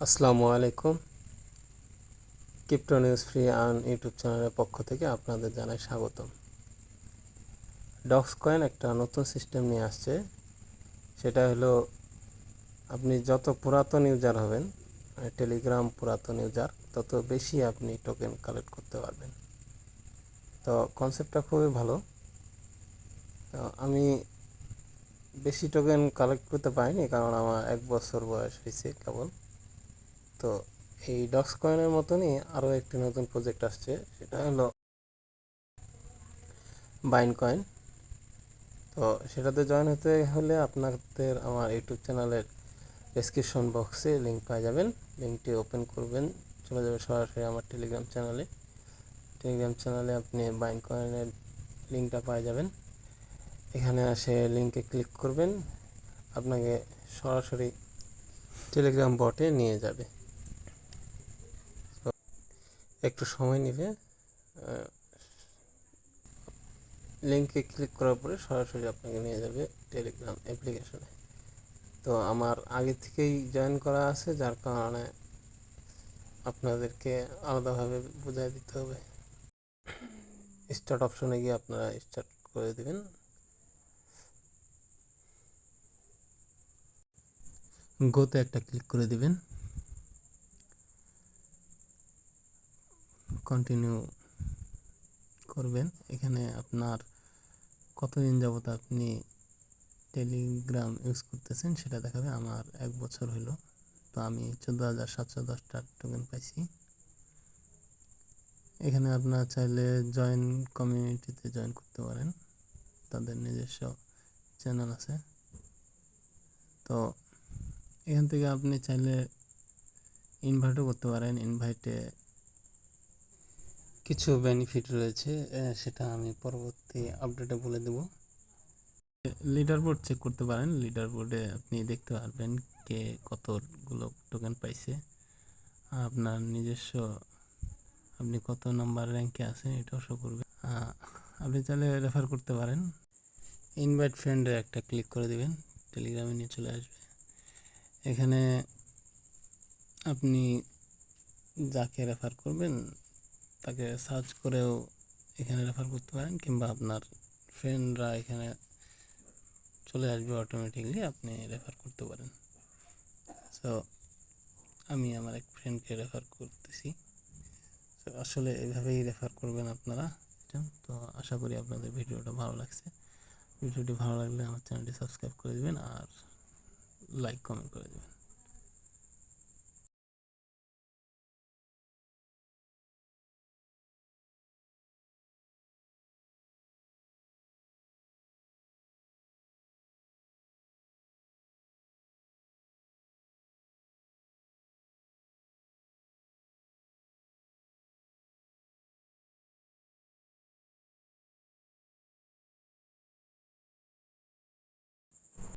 আসসালামু আলাইকুম। Crypto news free on YouTube চ্যানেলের পক্ষ থেকে আপনাদের জানাই স্বাগতম। ডক্স কয়েন একটা নতুন সিস্টেম নিয়ে আসছে। সেটা হলো আপনি যত পুরাতন ইউজার হবেন, টেলিগ্রাম পুরাতন ইউজার, তত বেশি আপনি টোকেন কালেক্ট করতে পারবেন। তো কনসেপ্টটা খুবই ভালো। তো আমি বেশি টোকেন কালেক্ট করতে পারিনি, কারণ আমার 1 বছর বয়স হয়েছে কেবল। তো এই ডক্স কয়েনের মতনই আরও একটি নতুন প্রজেক্ট আসছে, সেটা হলো বাইন কয়েন। তো সেটাতে জয়েন হতে হলে আপনাদের আমার ইউটিউব চ্যানেলের ডেসক্রিপশন বক্সে লিঙ্ক পেয়ে যাবেন। লিঙ্কটি ওপেন করবেন, চলে যাবে সরাসরি আমার টেলিগ্রাম চ্যানেলে। টেলিগ্রাম চ্যানেলে আপনি বাইন কয়েনের লিঙ্কটা পেয়ে যাবেন। এখানে আসে লিঙ্কে ক্লিক করবেন, আপনাকে সরাসরি টেলিগ্রাম বটে নিয়ে যাবে। একটু সময় নেবে। লিঙ্কে ক্লিক করার পরে সরাসরি আপনাকে নিয়ে যাবে টেলিগ্রাম অ্যাপ্লিকেশনে। তো আমার আগে থেকেই জয়েন করা আছে, যার কারণে আপনাদেরকে আলাদাভাবে বুঝাই দিতে হবে। স্টার্ট অপশনে গিয়ে আপনারা স্টার্ট করে দেবেন। গোতে একটা ক্লিক করে দিবেন, কন্টিনিউ করবেন। এখানে আপনার কতদিন যাবত আপনি টেলিগ্রাম ইউজ করতেছেন সেটা দেখাবে। আমার 1 বছর হলো, তো আমি 14,710টা টোকেন পাইছি। এখানে আপনারা চাইলে জয়েন কমিউনিটিতে জয়েন করতে পারেন, তাদের নিজস্ব চ্যানেল আছে। তো এখান থেকে আপনি চাইলে ইনভাইটও করতে পারেন। ইনভাইটে কিছু বেনিফিট রয়েছে, সেটা আমি পরবর্তী আপডেটে বলে দেব। লিডার বোর্ড চেক করতে পারেন। লিডার বোর্ডে আপনি দেখতে পারবেন কে কতগুলো টোকেন পাইছে, আপনার নিজস্ব আপনি কত নাম্বার র্যাঙ্কে আছেন এটাও শো করবে। আপনি চাইলে রেফার করতে পারেন। ইনভাইট ফ্রেন্ডে একটা ক্লিক করে দিবেন, টেলিগ্রামে নিয়ে চলে আসবে। এখানে আপনি যাকে রেফার করবেন তাকে সার্চ করেও এখানে রেফার করতে পারেন, কিংবা আপনার ফ্রেন্ডরা এখানে চলে আসবে অটোমেটিকলি, আপনি রেফার করতে পারেন। সো আমি আমার এক ফ্রেন্ডকে রেফার করতেছি। তো আসলে এভাবেই রেফার করবেন আপনারা। তো আশা করি আপনাদের ভিডিওটা ভালো লাগছে। ভিডিওটি ভালো লাগলে আমার চ্যানেলটি সাবস্ক্রাইব করে দেবেন আর লাইক কমেন্ট করে দেবেন।